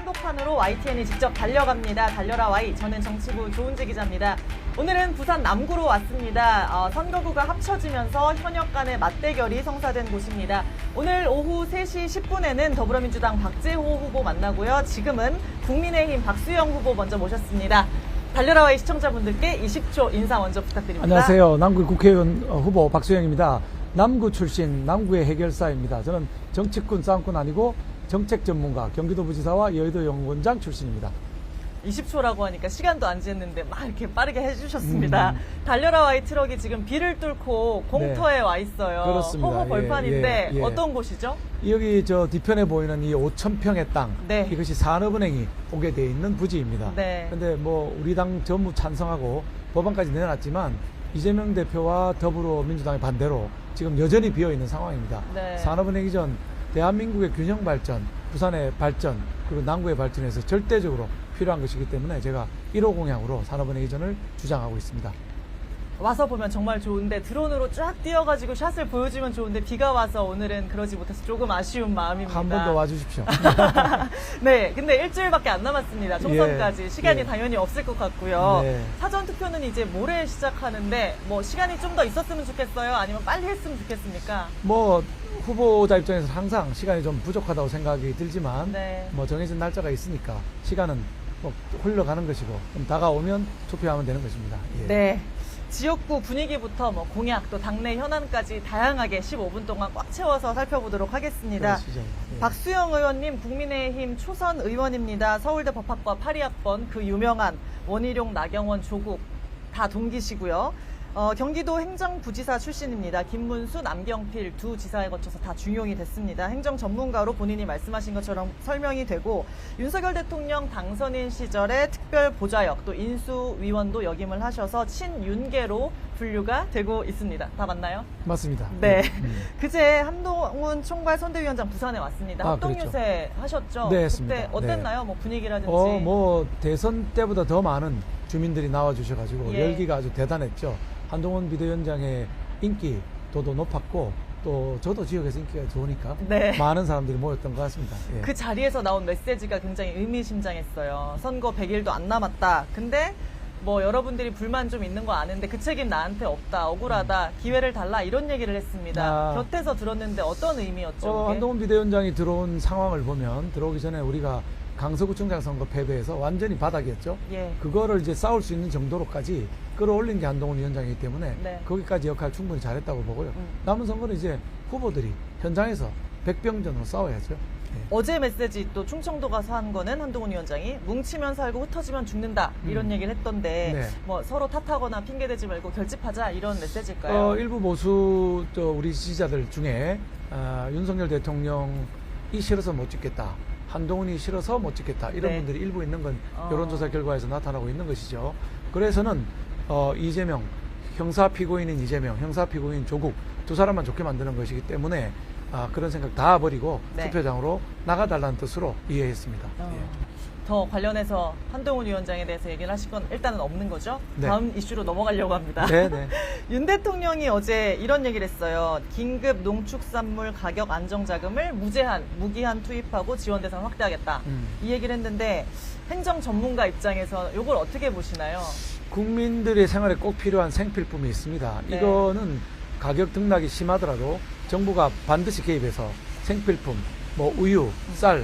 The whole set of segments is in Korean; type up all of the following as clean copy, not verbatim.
한복판으로 YTN이 직접 달려갑니다. 달려라 Y. 저는 정치부 조은지 기자입니다. 오늘은 부산 남구로 왔습니다. 선거구가 합쳐지면서 현역 간의 맞대결이 성사된 곳입니다. 오늘 오후 3시 10분에는 더불어민주당 박재호 후보 만나고요. 지금은 국민의힘 박수영 후보 먼저 모셨습니다. 달려라 Y 시청자분들께 20초 인사 먼저 부탁드립니다. 안녕하세요. 남구 국회의원 후보 박수영입니다. 남구 출신 남구의 해결사입니다. 저는 정치꾼 싸움꾼 아니고 정책 전문가, 경기도부지사와 여의도 연구원장 출신입니다. 20초라고 하니까 시간도 안 지났는데 막 이렇게 빠르게 해주셨습니다. 달려라 Y 트럭이 지금 비를 뚫고 공터에 와 있어요. 그렇습니다. 허허 벌판인데 예. 어떤 곳이죠? 여기 저 뒤편에 보이는 이 5,000평의 땅, 네. 이것이 산업은행이 오게 돼 있는 부지입니다. 네. 근데 뭐 우리 당 전부 찬성하고 법안까지 내놨지만 이재명 대표와 더불어민주당의 반대로 지금 여전히 비어 있는 상황입니다. 네. 산업은행 이전 대한민국의 균형 발전, 부산의 발전, 그리고 남구의 발전에서 절대적으로 필요한 것이기 때문에 제가 1호 공약으로 산업은행 이전을 주장하고 있습니다. 와서 보면 정말 좋은데 드론으로 쫙 뛰어가지고 샷을 보여주면 좋은데 비가 와서 오늘은 그러지 못해서 조금 아쉬운 마음입니다. 한 번 더 와주십시오. 네, 근데 일주일밖에 안 남았습니다. 총선까지 예, 시간이 예. 당연히 없을 것 같고요. 네. 사전 투표는 이제 모레 시작하는데 뭐 시간이 좀 더 있었으면 좋겠어요? 아니면 빨리 했으면 좋겠습니까? 뭐 후보자 입장에서 항상 시간이 좀 부족하다고 생각이 들지만 네. 뭐 정해진 날짜가 있으니까 시간은 뭐 흘러가는 것이고 좀 다가오면 투표하면 되는 것입니다. 예. 네. 지역구 분위기부터 뭐 공약 또 당내 현안까지 다양하게 15분 동안 꽉 채워서 살펴보도록 하겠습니다. 그러시죠. 예. 박수영 의원님 국민의힘 초선 의원입니다. 서울대 법학과 82학번 그 유명한 원희룡, 나경원, 조국 다 동기시고요. 경기도 행정부지사 출신입니다. 김문수, 남경필 두 지사에 거쳐서 다 중용이 됐습니다. 행정 전문가로 본인이 말씀하신 것처럼 설명이 되고 윤석열 대통령 당선인 시절에 특별 보좌역 또 인수위원도 역임을 하셔서 친윤계로 분류가 되고 있습니다. 다 맞나요? 맞습니다. 네. 예. 그제 한동훈 총괄 선대위원장 부산에 왔습니다. 아, 합동유세 하셨죠? 네, 했습니다. 그때 어땠나요? 뭐 분위기라든지. 뭐 대선 때보다 더 많은 주민들이 나와주셔가지고 예. 열기가 아주 대단했죠. 한동훈 비대위원장의 인기도도 높았고 또 저도 지역에서 인기가 좋으니까 네. 많은 사람들이 모였던 것 같습니다. 예. 그 자리에서 나온 메시지가 굉장히 의미심장했어요. 선거 100일도 안 남았다. 근데 뭐 여러분들이 불만 좀 있는 거 아는데 그 책임 나한테 없다. 억울하다. 기회를 달라. 이런 얘기를 했습니다. 곁에서 들었는데 어떤 의미였죠? 그게? 한동훈 비대위원장이 들어온 상황을 보면 들어오기 전에 우리가 강서구청장 선거 패배해서 완전히 바닥이었죠. 예. 그거를 이제 싸울 수 있는 정도로까지 끌어올린 게 한동훈 위원장이기 때문에 네. 거기까지 역할 충분히 잘했다고 보고요. 남은 선거는 이제 후보들이 현장에서 백병전으로 싸워야죠. 예. 어제 메시지 또 충청도 가서 한 거는 한동훈 위원장이 뭉치면 살고 흩어지면 죽는다 이런 얘기를 했던데 네. 뭐 서로 탓하거나 핑계대지 말고 결집하자 이런 메시지일까요? 일부 보수 우리 지지자들 중에 윤석열 대통령이 싫어서 못 찍겠다. 한동훈이 싫어서 못 찍겠다. 이런 네. 분들이 일부 있는 건 여론조사 결과에서 나타나고 있는 것이죠. 그래서는 이재명, 형사 피고인인 이재명, 형사 피고인 조국 두 사람만 좋게 만드는 것이기 때문에 그런 생각 다 버리고 네. 투표장으로 나가달라는 뜻으로 이해했습니다. 예. 더 관련해서 한동훈 위원장에 대해서 얘기를 하실 건 일단은 없는 거죠? 네. 다음 이슈로 넘어가려고 합니다. 네. 윤 대통령이 어제 이런 얘기를 했어요. 긴급 농축산물 가격 안정자금을 무기한 투입하고 지원 대상을 확대하겠다. 이 얘기를 했는데 행정 전문가 입장에서 이걸 어떻게 보시나요? 국민들의 생활에 꼭 필요한 생필품이 있습니다. 네. 이거는 가격 등락이 심하더라도 정부가 반드시 개입해서 생필품, 뭐 우유, 쌀,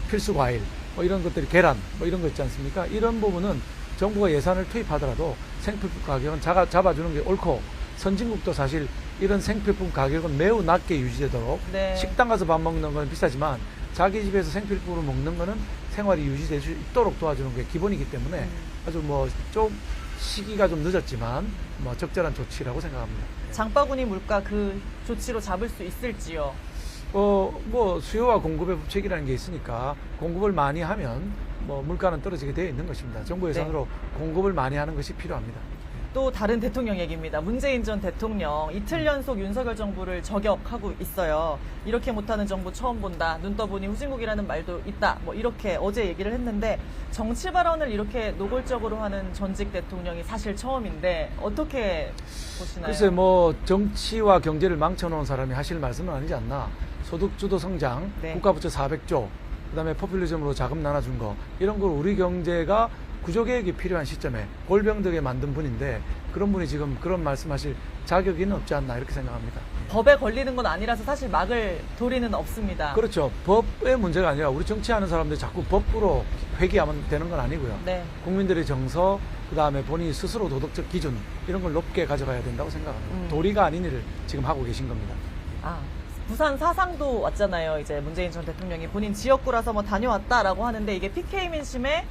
필수 과일, 뭐 이런 것들이 계란, 뭐 이런 거 있지 않습니까? 이런 부분은 정부가 예산을 투입하더라도 생필품 가격은 잡아주는 게 옳고 선진국도 사실 이런 생필품 가격은 매우 낮게 유지되도록 네. 식당 가서 밥 먹는 건 비싸지만 자기 집에서 생필품으로 먹는 거는 생활이 유지될 수 있도록 도와주는 게 기본이기 때문에 아주 뭐 좀 시기가 좀 늦었지만 뭐 적절한 조치라고 생각합니다. 장바구니 물가 그 조치로 잡을 수 있을지요? 뭐 수요와 공급의 법칙이라는 게 있으니까 공급을 많이 하면 뭐 물가는 떨어지게 되어 있는 것입니다. 정부 예산으로 공급을 많이 하는 것이 필요합니다. 또 다른 대통령 얘기입니다. 문재인 전 대통령 이틀 연속 윤석열 정부를 저격하고 있어요. 이렇게 못하는 정부 처음 본다. 눈 떠보니 후진국이라는 말도 있다. 뭐 이렇게 어제 얘기를 했는데 정치 발언을 이렇게 노골적으로 하는 전직 대통령이 사실 처음인데 어떻게 보시나요? 글쎄 뭐 정치와 경제를 망쳐놓은 사람이 하실 말씀은 아니지 않나. 소득주도 성장, 네. 국가부채 400조, 그다음에 포퓰리즘으로 자금 나눠준 거 이런 걸 우리 경제가 구조개혁이 필요한 시점에 골병들게 만든 분인데 그런 분이 지금 그런 말씀하실 자격이 없지 않나 이렇게 생각합니다. 법에 걸리는 건 아니라서 사실 막을 도리는 없습니다. 그렇죠. 법의 문제가 아니라 우리 정치하는 사람들이 자꾸 법으로 회귀하면 되는 건 아니고요. 네. 국민들의 정서, 그다음에 본인이 스스로 도덕적 기준 이런 걸 높게 가져가야 된다고 생각합니다. 도리가 아닌 일을 지금 하고 계신 겁니다. 아, 부산 사상도 왔잖아요. 이제 문재인 전 대통령이 본인 지역구라서 뭐 다녀왔다라고 하는데 이게 PK 민심에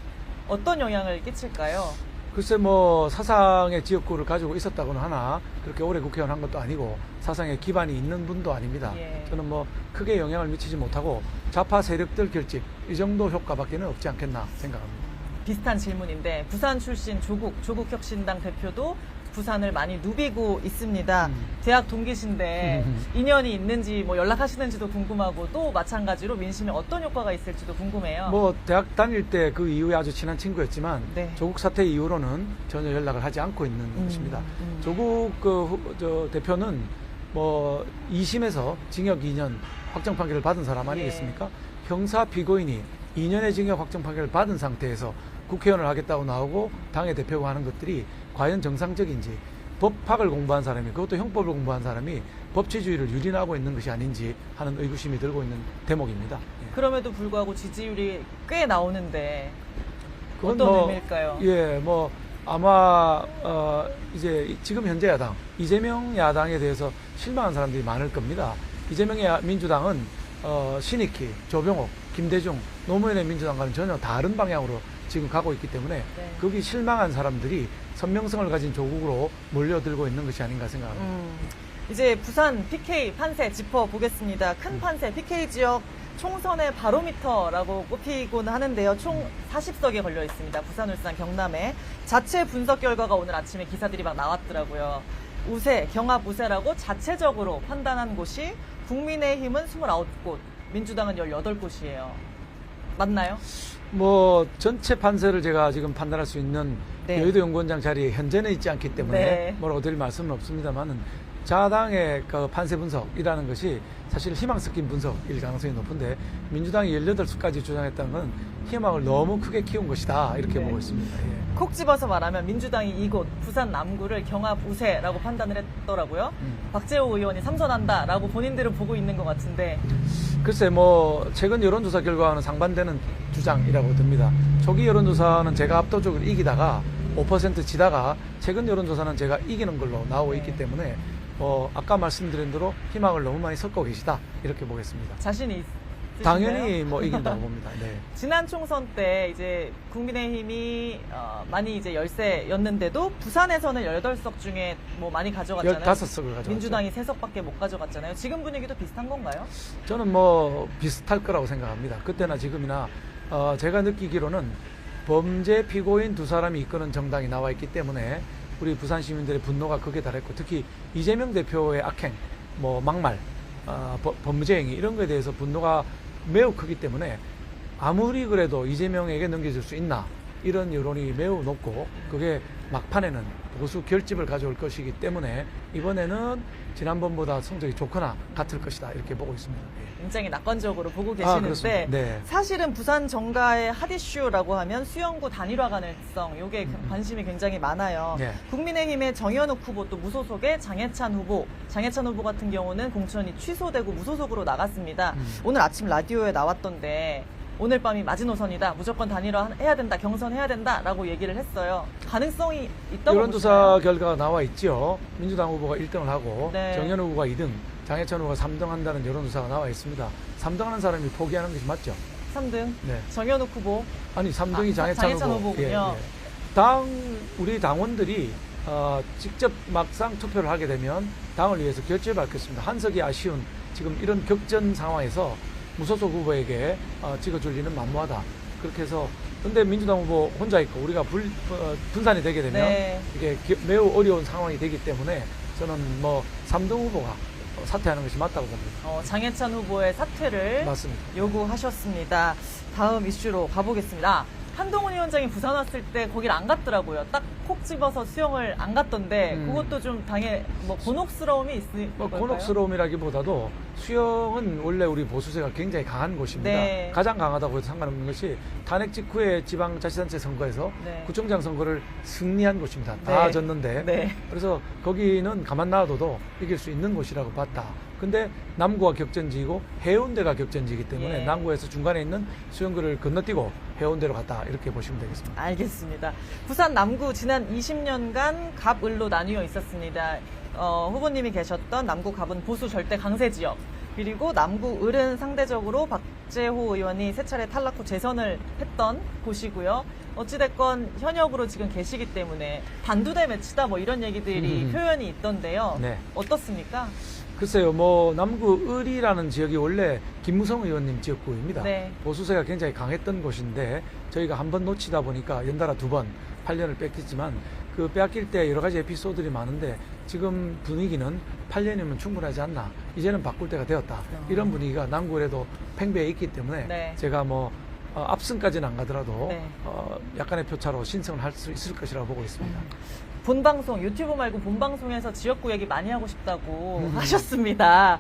어떤 영향을 끼칠까요? 글쎄 뭐 사상의 지역구를 가지고 있었다고는 하나 그렇게 오래 국회의원 한 것도 아니고 사상에 기반이 있는 분도 아닙니다. 예. 저는 뭐 크게 영향을 미치지 못하고 좌파 세력들 결집 이 정도 효과밖에는 없지 않겠나 생각합니다. 비슷한 질문인데 부산 출신 조국혁신당 대표도 부산을 많이 누비고 있습니다. 대학 동기신데 인연이 있는지 뭐 연락하시는지도 궁금하고 또 마찬가지로 민심에 어떤 효과가 있을지도 궁금해요. 뭐 대학 다닐 때 그 이후에 아주 친한 친구였지만 네. 조국 사태 이후로는 전혀 연락을 하지 않고 있는 것입니다. 조국 저 대표는 뭐 2심에서 징역 2년 확정 판결을 받은 사람 아니겠습니까? 형사 피고인이 2년의 징역 확정 판결을 받은 상태에서 국회의원을 하겠다고 나오고 당의 대표가 하는 것들이 과연 정상적인지 법학을 공부한 사람이 그것도 형법을 공부한 사람이 법치주의를 유린하고 있는 것이 아닌지 하는 의구심이 들고 있는 대목입니다. 예. 그럼에도 불구하고 지지율이 꽤 나오는데 그건 어떤 뭐, 의미일까요? 예, 뭐 아마 이제 지금 현재 야당 이재명 야당에 대해서 실망한 사람들이 많을 겁니다. 이재명의 민주당은 신익희, 조병옥, 김대중, 노무현의 민주당과는 전혀 다른 방향으로 지금 가고 있기 때문에 네. 거기 실망한 사람들이 선명성을 가진 조국으로 몰려들고 있는 것이 아닌가 생각합니다. 이제 부산 PK 판세 짚어보겠습니다. 큰 판세 PK 지역 총선의 바로미터라고 꼽히곤 하는데요. 총 40석에 걸려 있습니다. 부산, 울산, 경남에 자체 분석 결과가 오늘 아침에 기사들이 막 나왔더라고요. 우세, 경합 우세라고 자체적으로 판단한 곳이 국민의힘은 29곳, 민주당은 18곳이에요. 맞나요? 뭐 전체 판세를 제가 지금 판단할 수 있는 네. 여의도 연구원장 자리에 현재는 있지 않기 때문에 네. 뭐라고 드릴 말씀은 없습니다만은 자당의 그 판세 분석이라는 것이 사실 희망 섞인 분석일 가능성이 높은데 민주당이 18수까지 주장했다는 건 희망을 너무 크게 키운 것이다 이렇게 네. 보고 있습니다. 예. 콕 집어서 말하면 민주당이 이곳 부산 남구를 경합 우세라고 판단을 했더라고요. 박재호 의원이 삼선한다라고 본인들은 보고 있는 것 같은데 글쎄 뭐 최근 여론조사 결과와는 상반되는 주장이라고 듭니다. 초기 여론조사는 제가 압도적으로 이기다가 5% 지다가 최근 여론조사는 제가 이기는 걸로 나오고 있기 때문에 아까 말씀드린 대로 희망을 너무 많이 섞고 계시다 이렇게 보겠습니다. 자신이 있으신가요? 당연히 뭐 이긴다고 봅니다. 네. 지난 총선 때 이제 국민의힘이 많이 이제 열세였는데도 부산에서는 18석 중에 뭐 많이 가져갔잖아요. 15석을 가져갔죠. 민주당이 3석밖에 못 가져갔잖아요. 지금 분위기도 비슷한 건가요? 저는 뭐 비슷할 거라고 생각합니다. 그때나 지금이나 제가 느끼기로는 범죄 피고인 두 사람이 이끄는 정당이 나와 있기 때문에 우리 부산 시민들의 분노가 극에 달했고 특히 이재명 대표의 악행, 뭐 막말, 범죄 행위 이런 거에 대해서 분노가 매우 크기 때문에 아무리 그래도 이재명에게 넘겨줄 수 있나 이런 여론이 매우 높고 그게 막판에는 보수 결집을 가져올 것이기 때문에 이번에는 지난번보다 성적이 좋거나 같을 것이다 이렇게 보고 있습니다. 예. 굉장히 낙관적으로 보고 그렇습니다. 계시는데 네. 사실은 부산 정가의 핫이슈라고 하면 수영구 단일화 가능성 요게 관심이 굉장히 많아요. 네. 국민의힘의 정현욱 후보 또 무소속의 장해찬 후보 같은 경우는 공천이 취소되고 무소속으로 나갔습니다. 오늘 아침 라디오에 나왔던데 오늘 밤이 마지노선이다. 무조건 단일화 해야 된다. 경선해야 된다라고 얘기를 했어요. 가능성이 있다고 여론조사 보시나요? 결과가 나와 있죠. 민주당 후보가 1등을 하고 네. 정현우 후보가 2등, 장해찬 후보가 3등 한다는 여론조사가 나와 있습니다. 3등 하는 사람이 포기하는 것이 맞죠? 3등 네. 정현욱 후보 아니 3등이 장해찬 후보. 후보군요. 우리 당원들이 직접 막상 투표를 하게 되면 당을 위해서 결집을 받겠습니다. 한석이 아쉬운 지금 이런 격전 상황에서 무소속 후보에게 찍어줄 리는 만무하다. 그렇게 해서 근데 민주당 후보 혼자 있고 우리가 분산이 되게 되면 네. 이게 매우 어려운 상황이 되기 때문에 저는 뭐 3등 후보가 사퇴하는 것이 맞다고 봅니다. 장해찬 후보의 사퇴를 맞습니다. 요구하셨습니다. 다음 이슈로 가보겠습니다. 한동훈 위원장이 부산 왔을 때 거길 안 갔더라고요. 딱 콕 집어서 수영을 안 갔던데 그것도 좀 당에 뭐 곤혹스러움이 있을 뭐 걸까요? 곤혹스러움이라기보다도 수영은 원래 우리 보수세가 굉장히 강한 곳입니다. 네. 가장 강하다고 해도 상관없는 것이 탄핵 직후에 지방자치단체 선거에서 네. 구청장 선거를 승리한 곳입니다. 다 네. 졌는데 네. 그래서 거기는 가만 놔둬도 이길 수 있는 곳이라고 봤다. 근데 남구가 격전지이고 해운대가 격전지이기 때문에 예. 남구에서 중간에 있는 수영구를 건너뛰고 해운대로 갔다 이렇게 보시면 되겠습니다. 알겠습니다. 부산 남구 지난 20년간 갑을로 나뉘어 있었습니다. 후보님이 계셨던 남구 갑은 보수 절대 강세 지역. 그리고 남구 을은 상대적으로 박재호 의원이 세 차례 탈락 후 재선을 했던 곳이고요. 어찌됐건 현역으로 지금 계시기 때문에 반두대 매치다 뭐 이런 얘기들이 표현이 있던데요. 네. 어떻습니까? 글쎄요, 뭐 남구 을이라는 지역이 원래 김무성 의원님 지역구입니다. 네. 보수세가 굉장히 강했던 곳인데 저희가 한 번 놓치다 보니까 연달아 2번 8년을 뺏겼지만 그 빼앗길 때 여러 가지 에피소드들이 많은데 지금 분위기는 8년이면 충분하지 않나, 이제는 바꿀 때가 되었다, 이런 분위기가 남구에도 팽배해 있기 때문에 네. 제가 뭐 압승까지는 안 가더라도 네. 약간의 표차로 신청을 할 수 있을 것이라고 보고 있습니다. 본방송, 유튜브 말고 본방송에서 지역구 얘기 많이 하고 싶다고 하셨습니다.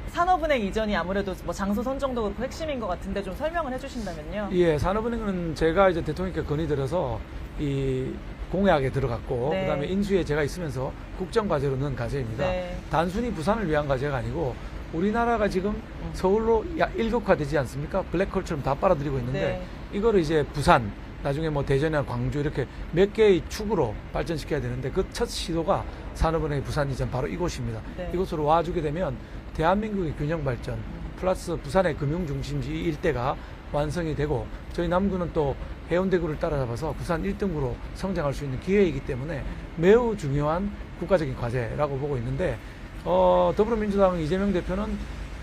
산업은행 이전이 아무래도 뭐 장소 선정도 그렇고 핵심인 것 같은데 좀 설명을 해주신다면요. 예, 산업은행은 제가 이제 대통령께 건의드려서 이 공약에 들어갔고 네. 그다음에 인수에 제가 있으면서 국정과제로 넣은 과제입니다. 네. 단순히 부산을 위한 과제가 아니고 우리나라가 지금 서울로 일극화되지 않습니까? 블랙홀처럼 다 빨아들이고 있는데 네. 이거를 이제 부산, 나중에 뭐 대전이나 광주 이렇게 몇 개의 축으로 발전시켜야 되는데 그 첫 시도가 산업은행의 부산 이전 바로 이곳입니다. 네. 이곳으로 와주게 되면 대한민국의 균형 발전 플러스 부산의 금융중심지 일대가 완성이 되고 저희 남구는 또 해운대구를 따라잡아서 부산 1등구로 성장할 수 있는 기회이기 때문에 매우 중요한 국가적인 과제라고 보고 있는데 더불어민주당 이재명 대표는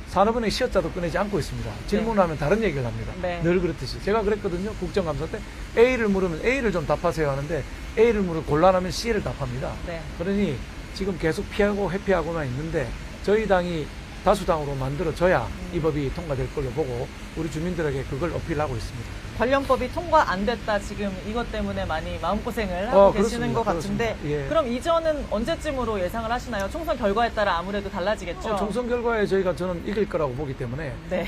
산업은행 시어자도 꺼내지 않고 있습니다. 질문하면 다른 얘기를 합니다. 네. 늘 그렇듯이. 제가 그랬거든요. 국정감사 때 A를 물으면 A를 좀 답하세요 하는데 A를 물으면 곤란하면 C를 답합니다. 네. 그러니 지금 계속 피하고 회피하고만 있는데 저희 당이 다수당으로 만들어져야 이 법이 통과될 걸로 보고 우리 주민들에게 그걸 어필하고 있습니다. 관련법이 통과 안 됐다 지금 이것 때문에 많이 마음고생을 하고 계시는 그렇습니다. 것 같은데 그렇습니다. 예. 그럼 이전은 언제쯤으로 예상을 하시나요? 총선 결과에 따라 아무래도 달라지겠죠? 총선 결과에 저는 이길 거라고 보기 때문에 네.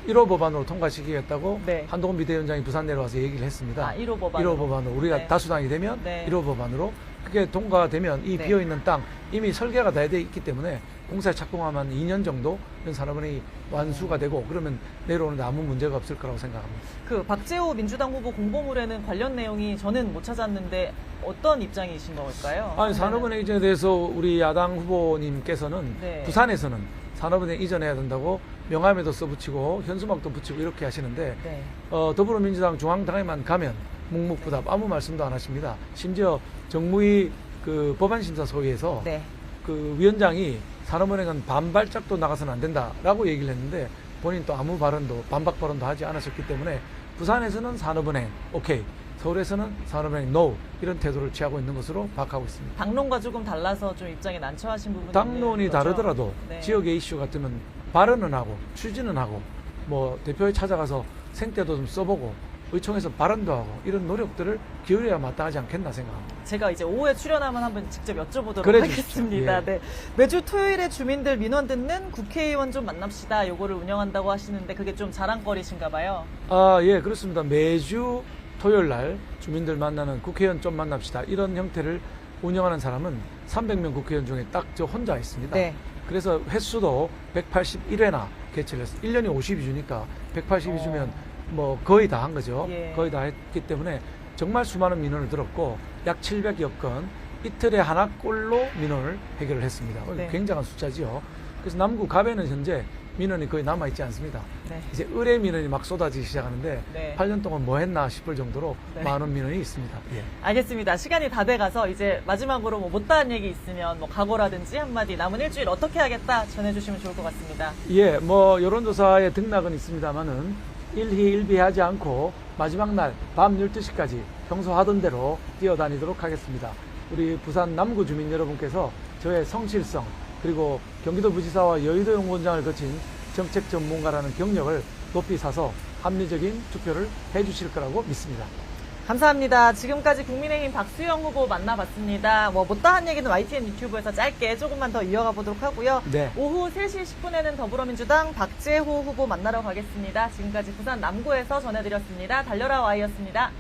1호 법안으로 통과시키겠다고 네. 한동훈 비대위원장이 부산 내려와서 얘기를 했습니다. 1호 법안으로. 1호 법안으로 우리가 네. 다수당이 되면 네. 1호 법안으로 그게 통과되면 이 네. 비어있는 땅 이미 설계가 다 돼 있기 때문에 공사에 착공하면 2년 정도 산업은행이 완수가 되고 그러면 내려오는데 아무 문제가 없을 거라고 생각합니다. 그 박재호 민주당 후보 공보물에는 관련 내용이 저는 못 찾았는데 어떤 입장이신 걸까요? 아니, 산업은행 이전에 대해서 우리 야당 후보님께서는 네. 부산에서는 산업은행 이전해야 된다고 명함에도 써붙이고 현수막도 붙이고 이렇게 하시는데 네. 더불어민주당 중앙당에만 가면 묵묵부답 아무 말씀도 안 하십니다. 심지어 정무위 그 법안심사소위에서 네. 그 위원장이 산업은행은 반발짝도 나가서는 안 된다라고 얘기를 했는데 본인 또 아무 발언도 반박 발언도 하지 않으셨기 때문에 부산에서는 산업은행 오케이, 서울에서는 산업은행 노 이런 태도를 취하고 있는 것으로 파악하고 있습니다. 당론과 조금 달라서 좀 입장이 난처하신 부분이 당론이 있는 거죠? 다르더라도 네. 지역의 이슈 같으면 발언은 하고 추진은 하고 뭐 대표에 찾아가서 생떼도 좀 써보고 의총에서 발언도 하고 이런 노력들을 기울여야 마땅하지 않겠나 생각합니다. 제가 이제 오후에 출연하면 한번 직접 여쭤보도록 그래 하겠습니다. 주십시오. 예. 네. 매주 토요일에 주민들 민원 듣는 국회의원 좀 만납시다. 요거를 운영한다고 하시는데 그게 좀 자랑거리신가 봐요. 예, 그렇습니다. 매주 토요일 날 주민들 만나는 국회의원 좀 만납시다. 이런 형태를 운영하는 사람은 300명 국회의원 중에 딱 저 혼자 있습니다. 네. 그래서 횟수도 181회나 개최를 했어요. 1년이 52주니까 182주면 뭐 거의 다 한 거죠. 예. 거의 다 했기 때문에 정말 수많은 민원을 들었고 약 700여 건 이틀에 하나꼴로 민원을 해결을 했습니다. 네. 굉장한 숫자지요. 그래서 남구 갑에는 현재 민원이 거의 남아있지 않습니다. 네. 이제 의뢰 민원이 막 쏟아지기 시작하는데 네. 8년 동안 뭐 했나 싶을 정도로 네. 많은 민원이 있습니다. 예. 알겠습니다. 시간이 다 돼가서 이제 마지막으로 뭐 못다한 얘기 있으면 뭐 각오라든지 한마디 남은 일주일 어떻게 하겠다 전해주시면 좋을 것 같습니다. 예, 뭐 여론조사에 등락은 있습니다만은 일희일비하지 않고 마지막 날 밤 12시까지 평소 하던 대로 뛰어다니도록 하겠습니다. 우리 부산 남구 주민 여러분께서 저의 성실성 그리고 경기도부지사와 여의도연구원장을 거친 정책 전문가라는 경력을 높이 사서 합리적인 투표를 해주실 거라고 믿습니다. 감사합니다. 지금까지 국민의힘 박수영 후보 만나봤습니다. 못다한 얘기는 YTN 유튜브에서 짧게 조금만 더 이어가 보도록 하고요. 네. 오후 3시 10분에는 더불어민주당 박재호 후보 만나러 가겠습니다. 지금까지 부산 남구에서 전해드렸습니다. 달려라 Y였습니다.